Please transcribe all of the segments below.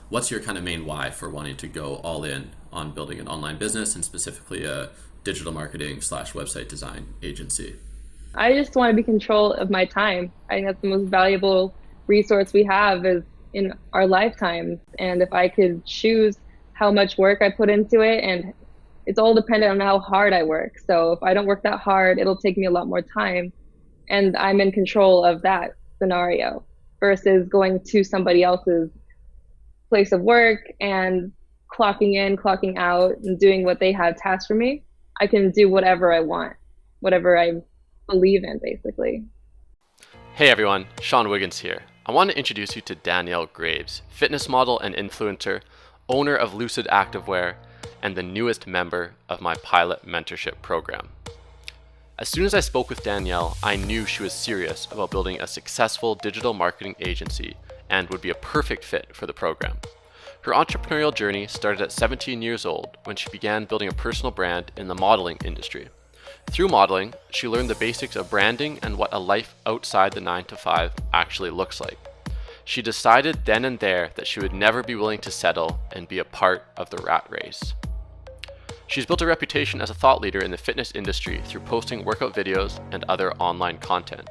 what's your kind of main why for wanting to go all in on building an online business and specifically a digital marketing slash website design agency? I just want to be in control of my time. I think that's the most valuable resource we have is in our lifetimes. And if I could choose how much work I put into it, and it's all dependent on how hard I work. So if I don't work that hard, it'll take me a lot more time. And I'm in control of that scenario versus going to somebody else's place of work and clocking in, clocking out, and doing what they have tasks for me. I can do whatever I want, whatever I believe in, basically. Hey everyone, Sean Wiggins here. I want to introduce you to Danielle Graves, fitness model and influencer, owner of Lucid Activewear, and the newest member of my pilot mentorship program. As soon as I spoke with Danielle, I knew she was serious about building a successful digital marketing agency and would be a perfect fit for the program. Her entrepreneurial journey started at 17 years old when she began building a personal brand in the modeling industry. Through modeling, she learned the basics of branding and what a life outside the 9 to 5 actually looks like. She decided then and there that she would never be willing to settle and be a part of the rat race. She's built a reputation as a thought leader in the fitness industry through posting workout videos and other online content.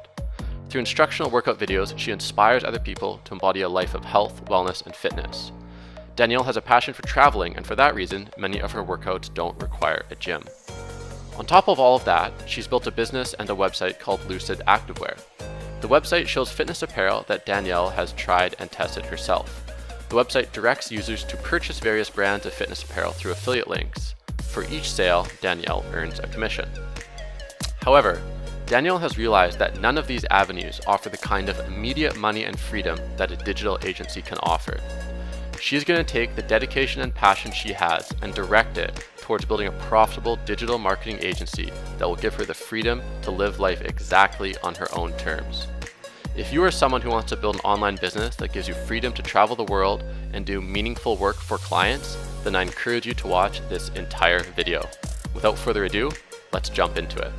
Through instructional workout videos, she inspires other people to embody a life of health, wellness, and fitness. Danielle has a passion for traveling, and for that reason, many of her workouts don't require a gym. On top of all of that, she's built a business and a website called Lucid Activewear. The website shows fitness apparel that Danielle has tried and tested herself. The website directs users to purchase various brands of fitness apparel through affiliate links. For each sale, Danielle earns a commission. However, Danielle has realized that none of these avenues offer the kind of immediate money and freedom that a digital agency can offer. She's going to take the dedication and passion she has and direct it towards building a profitable digital marketing agency that will give her the freedom to live life exactly on her own terms. If you are someone who wants to build an online business that gives you freedom to travel the world and do meaningful work for clients, then I encourage you to watch this entire video. Without further ado, let's jump into it.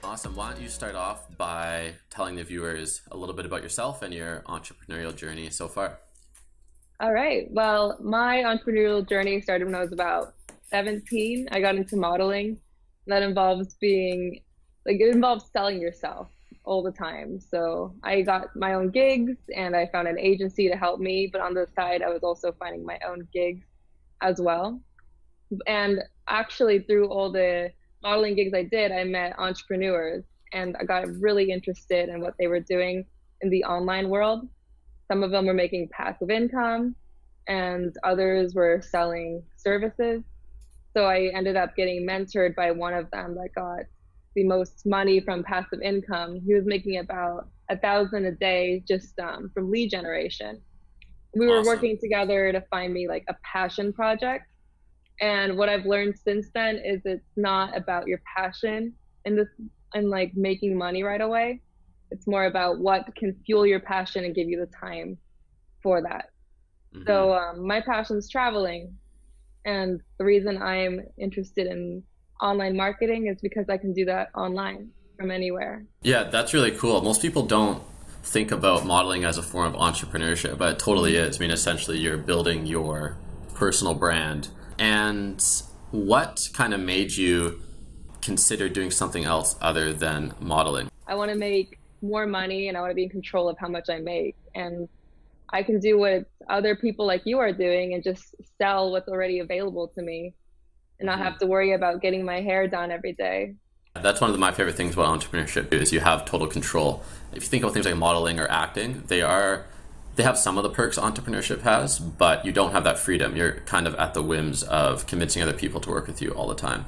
Awesome. Why don't you start off by telling the viewers a little bit about yourself and your entrepreneurial journey so far? All right. Well, my entrepreneurial journey started when I was about 17. I got into modeling. That involves it involves selling yourself all the time. So I got my own gigs and I found an agency to help me, but on the side, I was also finding my own gigs as well. And actually, through all the modeling gigs I did, I met entrepreneurs and I got really interested in what they were doing in the online world. Some of them were making passive income and others were selling services. So I ended up getting mentored by one of them that got the most money from passive income. He was making about 1,000 a day just from lead generation. We were Awesome. working together to find me like a passion project. And what I've learned since then is it's not about your passion and like making money right away. It's more about what can fuel your passion and give you the time for that. Mm-hmm. So my passion is traveling. And the reason I'm interested in online marketing is because I can do that online from anywhere. Yeah, that's really cool. Most people don't think about modeling as a form of entrepreneurship, but it totally is. I mean, essentially, you're building your personal brand. And what kind of made you consider doing something else other than modeling? I want to make more money and I want to be in control of how much I make. And I can do what other people like you are doing and just sell what's already available to me and not have to worry about getting my hair done every day. That's one of my favorite things about entrepreneurship is you have total control. If you think about things like modeling or acting, they have some of the perks entrepreneurship has, but you don't have that freedom. You're kind of at the whims of convincing other people to work with you all the time.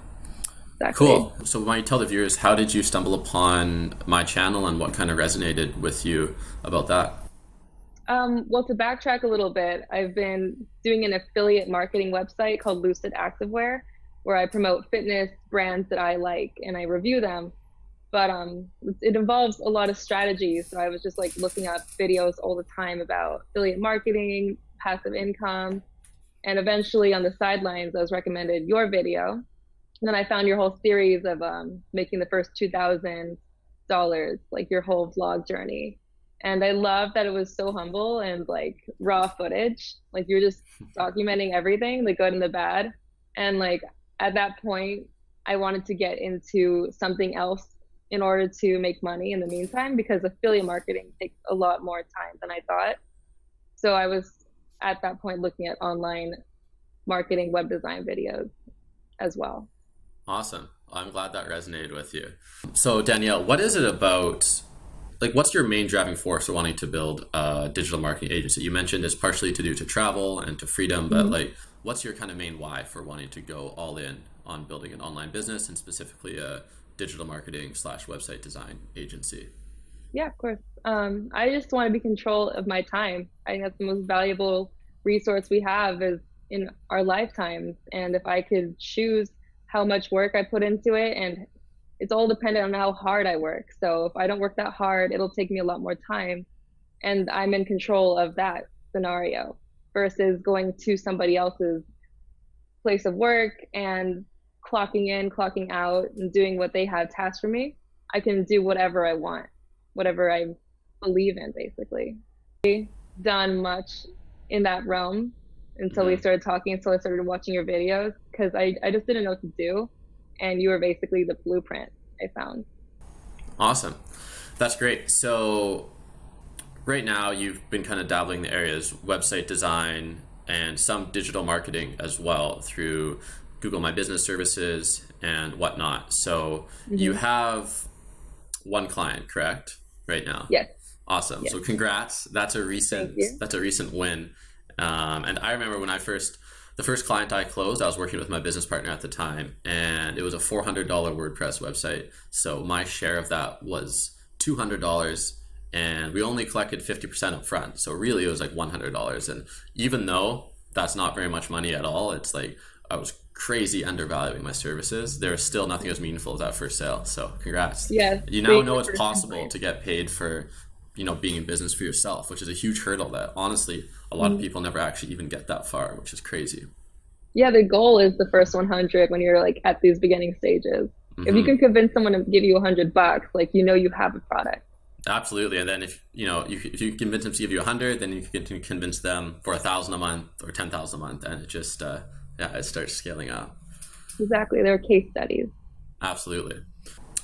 Exactly. Cool. So why don't you tell the viewers, how did you stumble upon my channel and what kind of resonated with you about that? Well, to backtrack a little bit, I've been doing an affiliate marketing website called Lucid Activewear, where I promote fitness brands that I like and I review them. But it involves a lot of strategies. So I was just like looking up videos all the time about affiliate marketing, passive income, and eventually on the sidelines, I was recommended your video. And then I found your whole series of making the first $2,000, like your whole vlog journey. And I love that it was so humble and like raw footage. Like you're just documenting everything, the good and the bad. And like at that point, I wanted to get into something else in order to make money in the meantime, because affiliate marketing takes a lot more time than I thought. So I was at that point looking at online marketing, web design videos as well. Awesome. I'm glad that resonated with you. So Danielle, what is it about, like, what's your main driving force for wanting to build a digital marketing agency? You mentioned it's partially to do to travel and to freedom, but like, what's your kind of main why for wanting to go all in on building an online business, and specifically a digital marketing / website design agency? Yeah, of course. I just want to be in control of my time. I think that's the most valuable resource we have is in our lifetimes. And if I could choose how much work I put into it, and it's all dependent on how hard I work. So if I don't work that hard, it'll take me a lot more time. And I'm in control of that scenario versus going to somebody else's place of work and clocking in, clocking out, and doing what they have tasked for me. I can do whatever I want, whatever I believe in, basically. Done much in that realm until we started talking, until I started watching your videos, because I just didn't know what to do. And you were basically the blueprint I found. Awesome. That's great. So right now you've been kind of dabbling in the areas website design and some digital marketing as well through Google My Business services and whatnot. So you have one client, correct? Right now? Yes. Awesome. Yes. So congrats. That's a recent win. And I remember when the first client I closed, I was working with my business partner at the time, and it was a $400 WordPress website. So my share of that was $200, and we only collected 50% up front. So really it was like $100. And even though that's not very much money at all, it's like I was crazy undervaluing my services. There's still nothing as meaningful as that first sale. So congrats. Yes. You now know it's possible to get paid for, being in business for yourself, which is a huge hurdle that honestly a lot of people never actually even get that far, which is crazy. Yeah, the goal is the first 100 when you're like at these beginning stages. If you can convince someone to give you $100, like you have a product. Absolutely. And then if you convince them to give you 100, then you can convince them for 1,000 a month or 10,000 a month, and it just it starts scaling up. Exactly. They're case studies. Absolutely.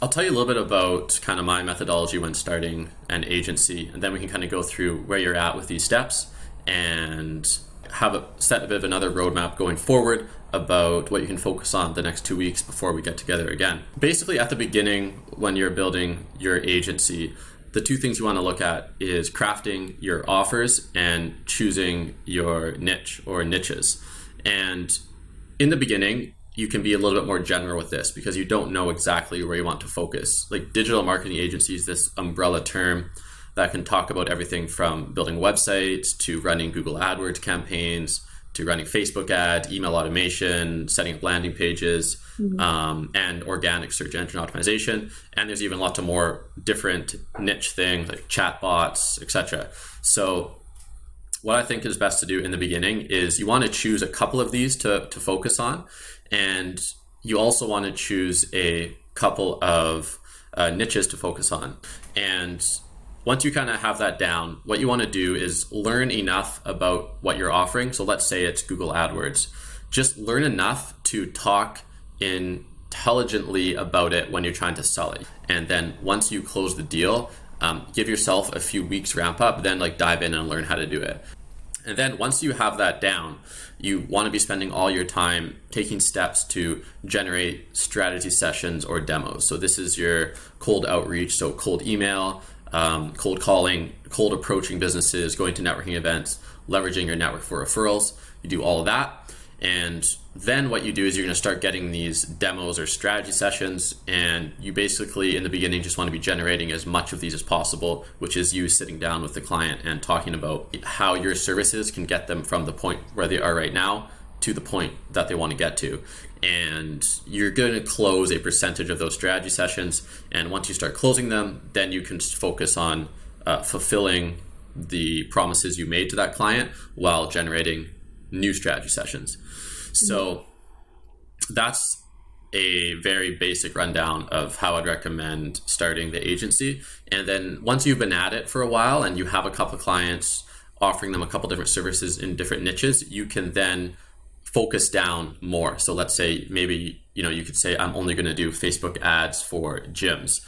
I'll tell you a little bit about kind of my methodology when starting an agency, and then we can kind of go through where you're at with these steps and have a set a bit of another roadmap going forward about what you can focus on the next 2 weeks before we get together again. Basically, at the beginning, when you're building your agency, the two things you want to look at is crafting your offers and choosing your niche or niches. And in the beginning, you can be a little bit more general with this because you don't know exactly where you want to focus. Like digital marketing agencies, this umbrella term that can talk about everything from building websites to running Google AdWords campaigns to running Facebook ads, email automation, setting up landing pages, and organic search engine optimization. And there's even lots of more different niche things like chatbots, etc. So what I think is best to do in the beginning is you want to choose a couple of these to focus on. And you also want to choose a couple of niches to focus on. And once you kind of have that down, what you want to do is learn enough about what you're offering. So let's say it's Google AdWords. Just learn enough to talk intelligently about it when you're trying to sell it. And then once you close the deal, give yourself a few weeks ramp up, then like dive in and learn how to do it. And then once you have that down, you want to be spending all your time taking steps to generate strategy sessions or demos. So this is your cold outreach, so cold email, cold calling, cold approaching businesses, going to networking events, leveraging your network for referrals. You do all of that. And then what you do is you're going to start getting these demos or strategy sessions, and you basically in the beginning just want to be generating as much of these as possible, which is you sitting down with the client and talking about how your services can get them from the point where they are right now to the point that they want to get to. And you're going to close a percentage of those strategy sessions, and once you start closing them, then you can focus on fulfilling the promises you made to that client while generating new strategy sessions. So that's a very basic rundown of how I'd recommend starting the agency. And then once you've been at it for a while and you have a couple of clients, offering them a couple different services in different niches, you can then focus down more. So let's say maybe, you could say, I'm only going to do Facebook ads for gyms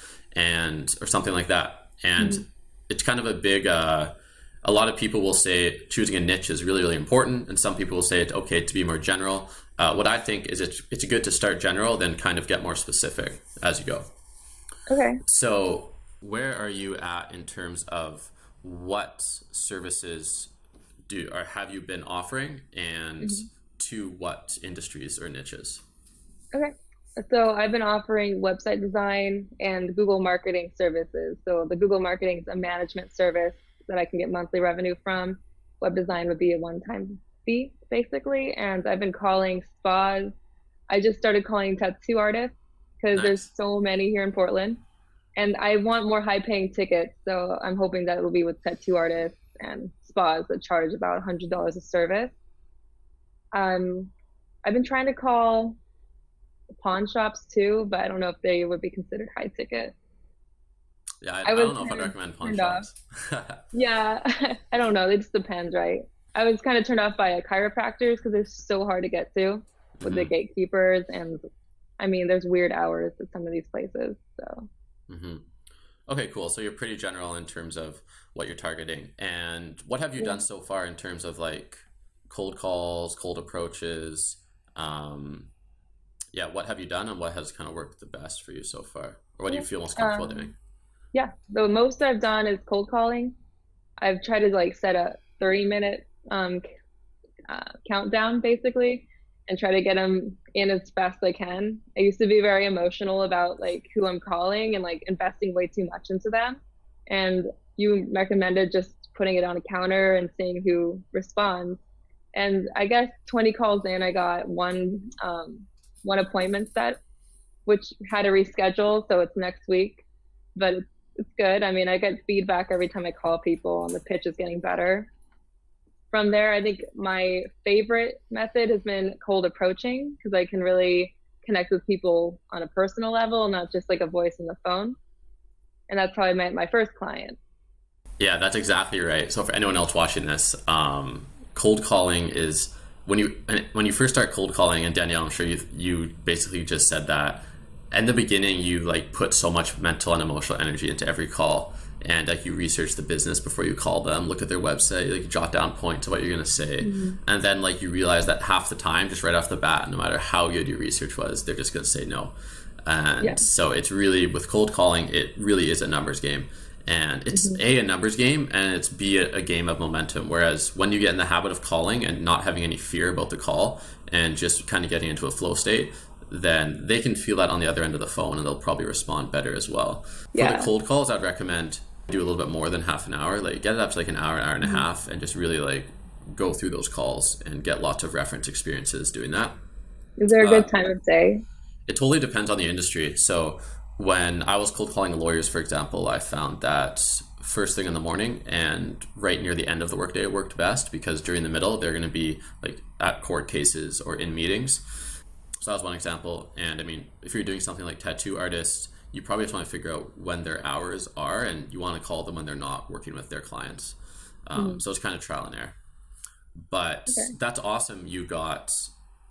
or something like that. And it's kind of a big, a lot of people will say choosing a niche is really, really important. And some people will say it's okay to be more general. What I think is it's good to start general, then kind of get more specific as you go. Okay. So where are you at in terms of what services have you been offering, and to what industries or niches? Okay. So I've been offering website design and Google marketing services. So the Google marketing is a management service that I can get monthly revenue from. Web design would be a one-time fee, basically. And I've been calling spas. I just started calling tattoo artists because there's so many here in Portland. And I want more high-paying tickets. So I'm hoping that it'll be with tattoo artists and spas that charge about $100 a service. I've been trying to call pawn shops too, but I don't know if they would be considered high ticket. Yeah, I don't know if I'd recommend pawn shops. Yeah, I don't know. It just depends, right? I was kind of turned off by chiropractors because they're so hard to get to with the gatekeepers. And I mean, there's weird hours at some of these places. So. Okay, cool. So you're pretty general in terms of what you're targeting. And what have you done so far in terms of like cold calls, cold approaches? What have you done, and what has kind of worked the best for you so far? Or what do you feel most comfortable doing? Yeah, the most I've done is cold calling. I've tried to like set a 30-minute countdown basically and try to get them in as fast as I can. I used to be very emotional about like who I'm calling and like investing way too much into them. And you recommended just putting it on a counter and seeing who responds. And I guess 20 calls in, I got one appointment set, which had to reschedule, so it's next week. But it's good. I mean, I get feedback every time I call people, and the pitch is getting better. From there, I think my favorite method has been cold approaching, because I can really connect with people on a personal level, not just like a voice on the phone. And that's how I met my first client. Yeah, that's exactly right. So for anyone else watching this, cold calling is when you first start cold calling, and Danielle, I'm sure you basically just said that. In the beginning, you like put so much mental and emotional energy into every call, and like you research the business before you call them, look at their website, like jot down points of what you're going to say, and then like you realize that half the time, just right off the bat, no matter how good your research was, they're just going to say no. And so it's really, with cold calling, it really is a numbers game. And it's a numbers game, and it's B, a game of momentum. Whereas when you get in the habit of calling and not having any fear about the call and just kind of getting into a flow state, then they can feel that on the other end of the phone, and they'll probably respond better as well. For the cold calls, I'd recommend do a little bit more than half an hour, like get it up to like an hour and a half, and just really like go through those calls and get lots of reference experiences doing that. Is there a good time of day? It totally depends on the industry. So when I was cold calling lawyers, for example, I found that first thing in the morning and right near the end of the workday it worked best, because during the middle they're going to be like at court cases or in meetings. So that was one example. And I mean, if you're doing something like tattoo artists, you probably just want to figure out when their hours are, and you want to call them when they're not working with their clients. So it's kind of trial and error. But that's awesome. You got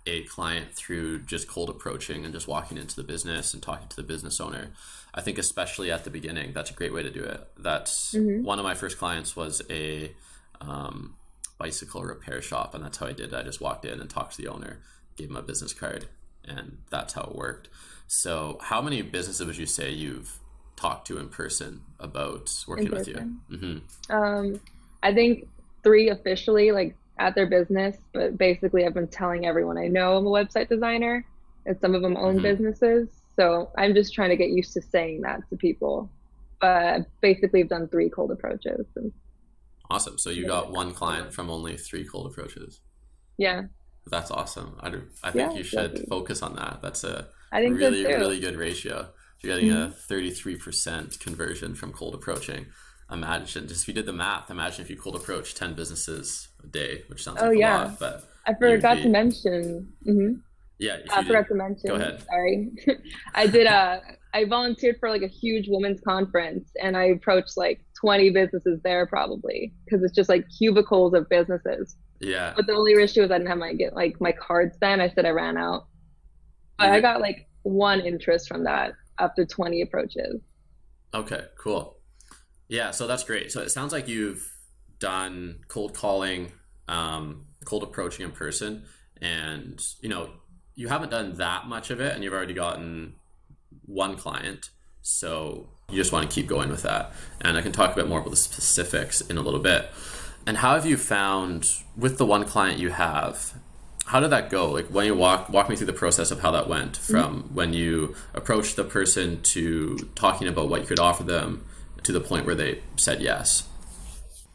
a client through just cold approaching and just walking into the business and talking to the business owner. I think especially at the beginning, that's a great way to do it. That's one of my first clients was a bicycle repair shop, and that's how I did it. I just walked in and talked to the owner, gave him a business card, and that's how it worked. So how many businesses would you say you've talked to in person about working with you? I think 3 officially, like at their business, but basically I've been telling everyone I know I'm a website designer, and some of them own businesses. So I'm just trying to get used to saying that to people. But basically I've done 3 cold approaches. Awesome. So you got 1 client from only 3 cold approaches. Yeah. That's awesome. I think you should focus on that. That's a really good ratio. You're getting a 33% conversion from cold approaching. Imagine, just if you did the math, imagine if you cold approach 10 businesses a day, which sounds like a lot. But I forgot to mention, Yeah, if I you did, forgot to go mention, ahead. sorry. I volunteered for like a huge women's conference and I approached like 20 businesses there probably because it's just like cubicles of businesses. Yeah, But the only issue was I didn't have my cards then. I said I ran out. But I you got like one interest from that after 20 approaches. okay, cool. Yeah, so that's great. So it sounds like you've done cold calling, cold approaching in person, and you haven't done that much of it, and you've already gotten one client. So you just want to keep going with that. And I can talk a bit more about the specifics in a little bit. And how have you found with the one client you have? How did that go? Like when you walk me through the process of how that went from when you approached the person to talking about what you could offer them to the point where they said yes.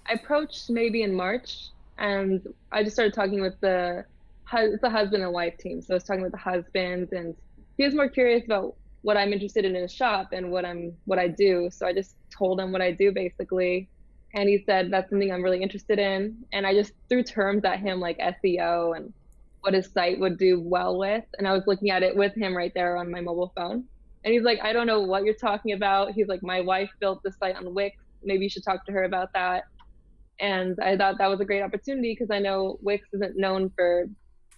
I approached maybe in March and I just started talking with it's a husband and wife team. So I was talking with the husband and he was more curious about what I'm interested in his shop and what I do. So I just told him what I do basically. And he said that's something I'm really interested in. And I just threw terms at him like SEO and what his site would do well with. And I was looking at it with him right there on my mobile phone. And he's like, I don't know what you're talking about. He's like, my wife built the site on Wix. Maybe you should talk to her about that. And I thought that was a great opportunity because I know Wix isn't known for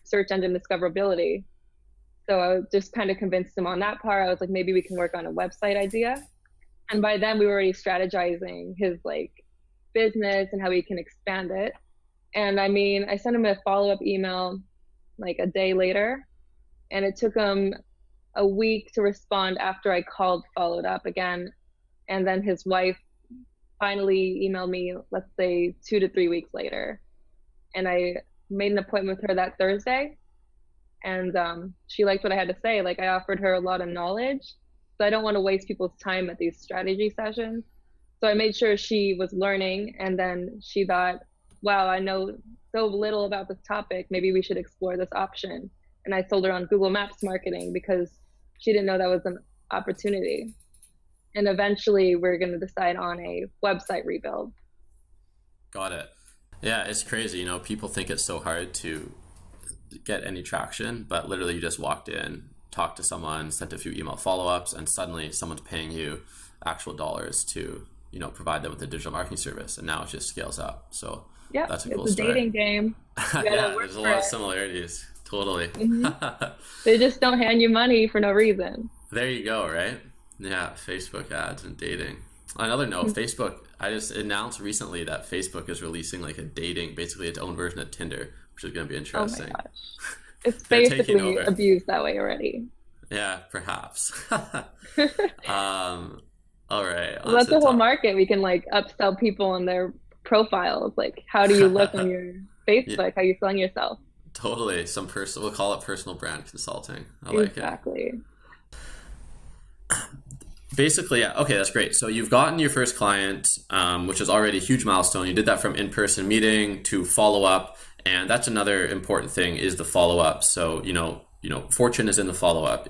search engine discoverability. So I just kind of convinced him on that part. I was like, maybe we can work on a website idea. And by then we were already strategizing his like business and how we can expand it. And I mean, I sent him a follow-up email like a day later, and it took him a week to respond after I called, followed up again. And then his wife finally emailed me, let's say 2 to 3 weeks later. And I made an appointment with her that Thursday. And she liked what I had to say. Like I offered her a lot of knowledge. So I don't want to waste people's time at these strategy sessions. So I made sure she was learning. And then she thought, wow, I know so little about this topic. Maybe we should explore this option. And I sold her on Google Maps marketing because she didn't know that was an opportunity. And eventually we're going to decide on a website rebuild. Got it. Yeah, it's crazy. People think it's so hard to get any traction, but literally you just walked in, talked to someone, sent a few email follow-ups, and suddenly someone's paying you actual dollars to, provide them with a digital marketing service. And now it just scales up. So yeah, that's a cool it's a story. dating game. Yeah, there's a lot of similarities. Totally. Mm-hmm. They just don't hand you money for no reason. There you go, right? Yeah, Facebook ads and dating. On another note, Facebook, I just announced recently that Facebook is releasing like basically its own version of Tinder, which is going to be interesting. Oh my gosh. It's basically abused that way already. Yeah, perhaps. All right. Well, that's the whole market. We can like upsell people on their profiles. Like, how do you look on your Facebook? Yeah. How are you selling yourself? Totally. We'll call it personal brand consulting. I like it. Exactly. Basically, yeah. Okay, that's great. So you've gotten your first client, which is already a huge milestone. You did that from in-person meeting to follow-up, and that's another important thing is the follow-up. So, fortune is in the follow-up.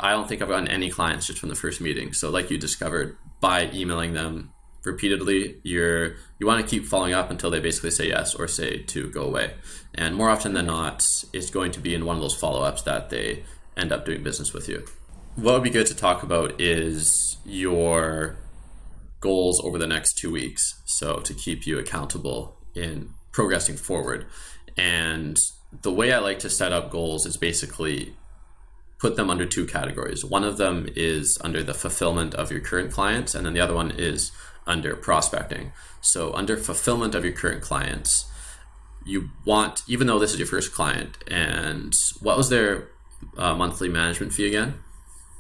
I don't think I've gotten any clients just from the first meeting. So like you discovered by emailing them repeatedly, you want to keep following up until they basically say yes or say to go away. And more often than not, it's going to be in one of those follow-ups that they end up doing business with you. What would be good to talk about is your goals over the next 2 weeks. So to keep you accountable in progressing forward. And the way I like to set up goals is basically put them under 2 categories. One of them is under the fulfillment of your current clients, and then the other one is under prospecting. So under fulfillment of your current clients, you want, even though this is your first client, and what was their monthly management fee again?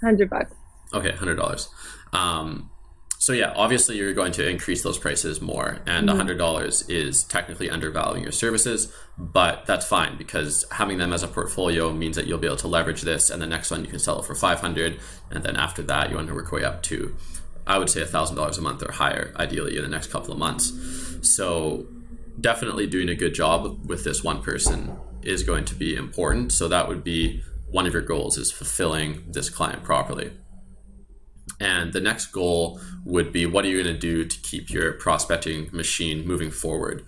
$100. Okay, $100. So yeah, obviously you're going to increase those prices more, and $100 is technically undervaluing your services, but that's fine because having them as a portfolio means that you'll be able to leverage this, and the next one you can sell it for $500, and then after that you want to work your way up to, I would say $1,000 a month or higher, ideally in the next couple of months. So definitely doing a good job with this one person is going to be important. So that would be one of your goals, is fulfilling this client properly. And the next goal would be, what are you going to do to keep your prospecting machine moving forward?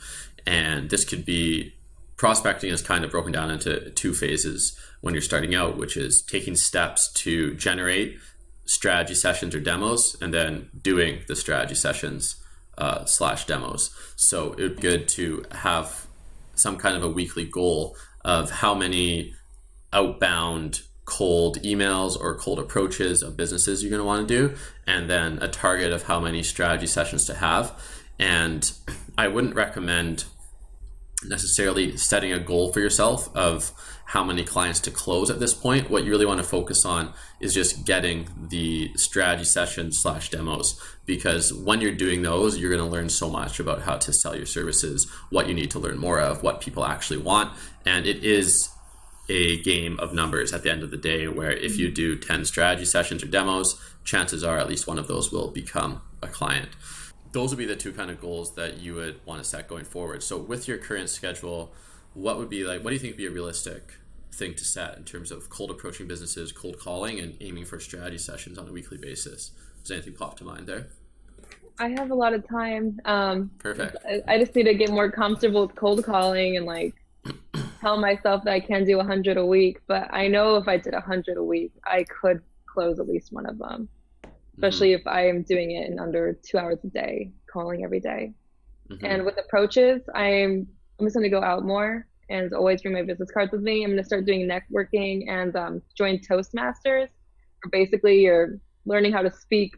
And this could be prospecting is kind of broken down into two phases when you're starting out, which is taking steps to generate strategy sessions or demos, and then doing the strategy sessions slash demos. So it would be good to have some kind of a weekly goal of how many outbound cold emails or cold approaches of businesses you're going to want to do, and then a target of how many strategy sessions to have. And I wouldn't recommend necessarily setting a goal for yourself of how many clients to close at this point. What you really want to focus on is just getting the strategy sessions slash demos, because when you're doing those, you're going to learn so much about how to sell your services, what you need to learn more of, what people actually want. And it is a game of numbers at the end of the day, where if you do 10 strategy sessions or demos, chances are at least one of those will become a client. Those would be the two kind of goals that you would want to set going forward. So with your current schedule, what do you think would be a realistic thing to set in terms of cold approaching businesses, cold calling, and aiming for strategy sessions on a weekly basis? Does anything pop to mind there? I have a lot of time. Perfect. I just need to get more comfortable with cold calling and like tell myself that I can do 100 a week. But I know if I did 100 a week, I could close at least one of them, especially if I am doing it in under 2 hours a day, calling every day. And with approaches, I'm just going to go out more and always bring my business cards with me. I'm going to start doing networking and join Toastmasters. Basically, you're learning how to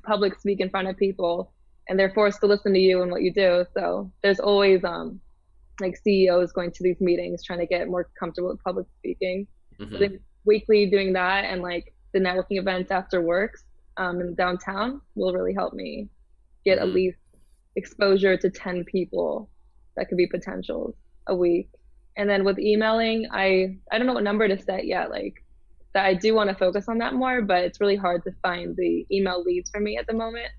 public speak in front of people, and they're forced to listen to you and what you do. So there's always like CEOs going to these meetings trying to get more comfortable with public speaking. I think weekly doing that and like the networking events after works in downtown will really help me get at least exposure to 10 people that could be potentials a week. And then with emailing, I don't know what number to set yet, like that I do want to focus on that more, but it's really hard to find the email leads for me at the moment.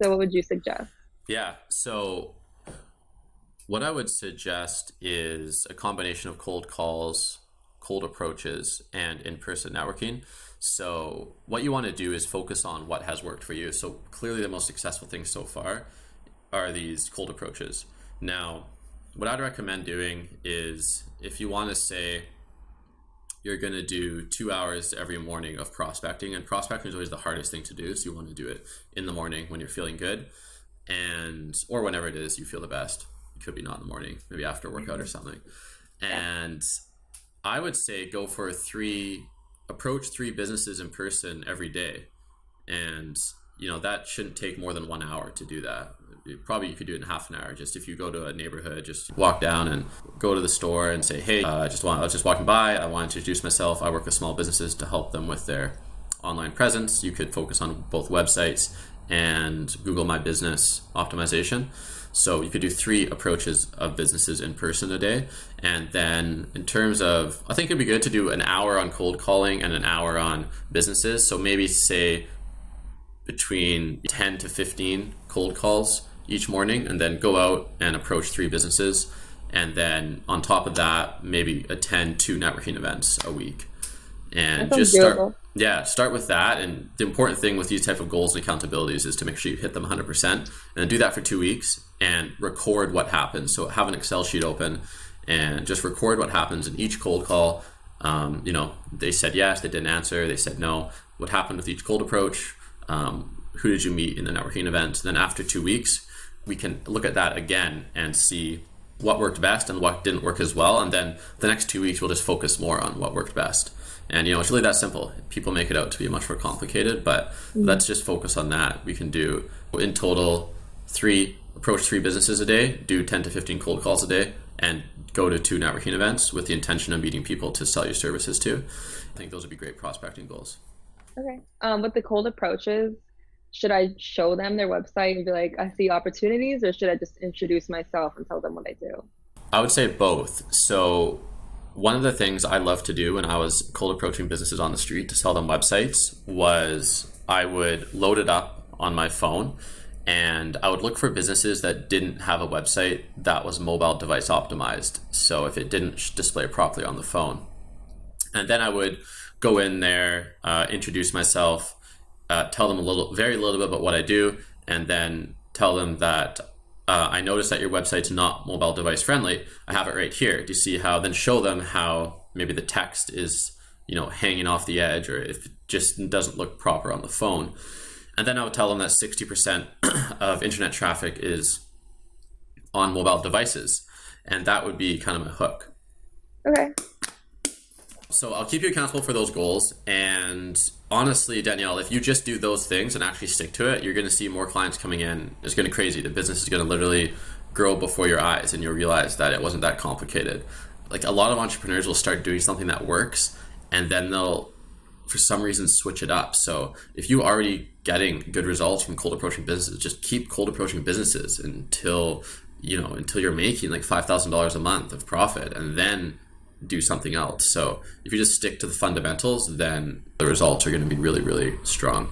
So what would you suggest? Yeah, so what I would suggest is a combination of cold calls, cold approaches, and in-person networking. So what you want to do is focus on what has worked for you. So clearly the most successful things so far are these cold approaches. Now, what I'd recommend doing is, if you want to say you're going to do 2 hours every morning of prospecting, and prospecting is always the hardest thing to do, so you want to do it in the morning when you're feeling good, or whenever it is you feel the best. It could be not in the morning, maybe after a workout or something. And I would say go for approach 3 businesses in person every day. And that shouldn't take more than 1 hour to do that. You could do it in half an hour. Just if you go to a neighborhood, just walk down and go to the store and say, hey, I was just walking by, I want to introduce myself. I work with small businesses to help them with their online presence. You could focus on both websites and Google My Business optimization. So you could do 3 approaches of businesses in person a day. And then in terms of, I think it'd be good to do an hour on cold calling and an hour on businesses. So maybe say between 10 to 15 cold calls each morning, and then go out and approach 3 businesses. And then on top of that, maybe attend 2 networking events a week. And just start with that. And the important thing with these type of goals and accountabilities is to make sure you hit them 100%, and then do that for 2 weeks and record what happens. So have an Excel sheet open and just record what happens in each cold call. They said yes, they didn't answer, they said no, what happened with each cold approach, who did you meet in the networking event. Then after 2 weeks, we can look at that again and see what worked best and what didn't work as well. And then the next 2 weeks, we'll just focus more on what worked best. And it's really that simple. People make it out to be much more complicated, but let's just focus on that. We can do in total approach 3 businesses a day, do 10 to 15 cold calls a day, and go to 2 networking events with the intention of meeting people to sell your services to. I think those would be great prospecting goals. Okay. With the cold approaches, should I show them their website and be like, I see opportunities, or should I just introduce myself and tell them what I do? I would say both. So one of the things I loved to do when I was cold approaching businesses on the street to sell them websites was I would load it up on my phone, and I would look for businesses that didn't have a website that was mobile device optimized. So if it didn't display properly on the phone, and then I would go in there, introduce myself, tell them very little bit about what I do, and then tell them that I noticed that your website's not mobile device friendly. I have it right here. Do you see how? Then show them how maybe the text is, hanging off the edge, or if it just doesn't look proper on the phone. And then I would tell them that 60% of internet traffic is on mobile devices, and that would be kind of my hook. Okay. So I'll keep you accountable for those goals. And honestly, Danielle, if you just do those things and actually stick to it, you're going to see more clients coming in. It's going to be crazy. The business is going to literally grow before your eyes, and you'll realize that it wasn't that complicated. Like, a lot of entrepreneurs will start doing something that works, and then they'll, for some reason, switch it up. So if you're already getting good results from cold approaching businesses, just keep cold approaching businesses until you're making like $5,000 a month of profit, and then do something else. So if you just stick to the fundamentals, then the results are going to be really, really strong.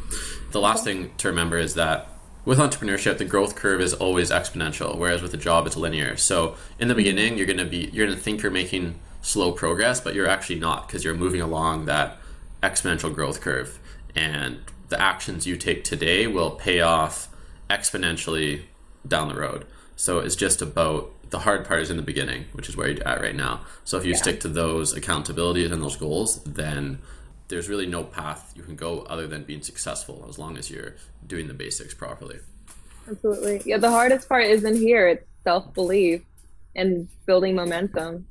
The last thing to remember is that with entrepreneurship, the growth curve is always exponential, whereas with a job, it's linear. So in the beginning, you're going to think you're making slow progress, but you're actually not, because you're moving along that exponential growth curve, and the actions you take today will pay off exponentially down the road. So it's just about, the hard part is in the beginning, which is where you're at right now. So if you stick to those accountabilities and those goals, then there's really no path you can go other than being successful, as long as you're doing the basics properly. Absolutely. Yeah, the hardest part isn't here. It's self-belief and building momentum.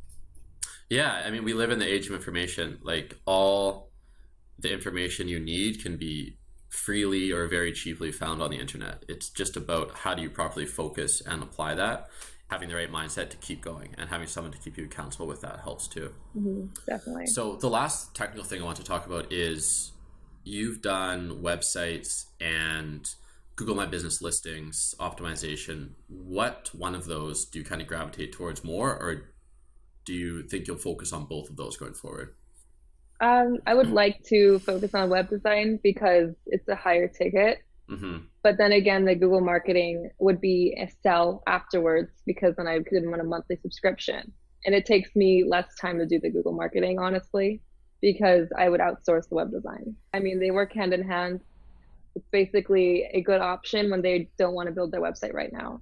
Yeah, I mean, we live in the age of information. Like, all the information you need can be freely or very cheaply found on the internet. It's just about how do you properly focus and apply that. Having the right mindset to keep going, and having someone to keep you accountable with that helps too. Definitely. So the last technical thing I want to talk about is, you've done websites and Google My Business listings optimization. What one of those do you kind of gravitate towards more, or do you think you'll focus on both of those going forward? I would like to focus on web design because it's a higher ticket. But then again, the Google marketing would be a sell afterwards, because then I could want a monthly subscription. And it takes me less time to do the Google marketing, honestly, because I would outsource the web design. I mean, they work hand in hand. It's basically a good option when they don't want to build their website right now.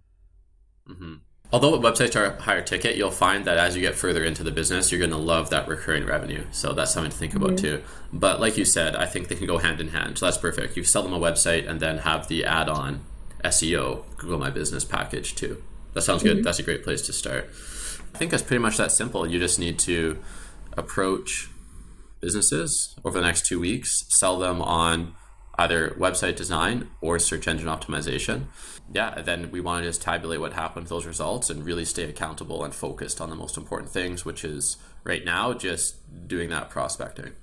Although websites are higher ticket, you'll find that as you get further into the business, you're going to love that recurring revenue. So that's something to think about too. But like you said, I think they can go hand in hand. So that's perfect. You sell them a website and then have the add-on SEO, Google My Business package too. That sounds good. That's a great place to start. I think that's pretty much that simple. You just need to approach businesses over the next 2 weeks, sell them on either website design or search engine optimization. Yeah, and then we want to just tabulate what happened with those results and really stay accountable and focused on the most important things, which is right now just doing that prospecting.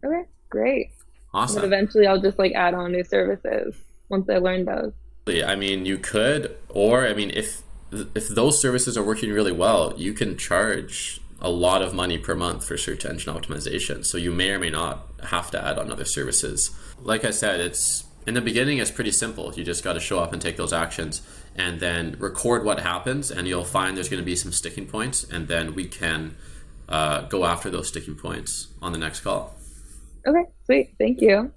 Okay, great. Awesome. But eventually I'll just add on new services once I learn those. I mean, you could, or I mean, if those services are working really well, you can charge a lot of money per month for search engine optimization. So you may or may not have to add on other services. Like I said, in the beginning, it's pretty simple. You just got to show up and take those actions, and then record what happens, and you'll find there's going to be some sticking points, and then we can go after those sticking points on the next call. Okay, sweet. Thank you.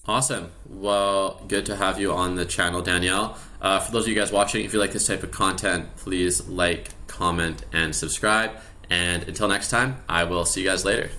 Awesome. Well, good to have you on the channel, Danielle. For those of you guys watching, if you like this type of content, please like, comment, and subscribe. And until next time, I will see you guys later.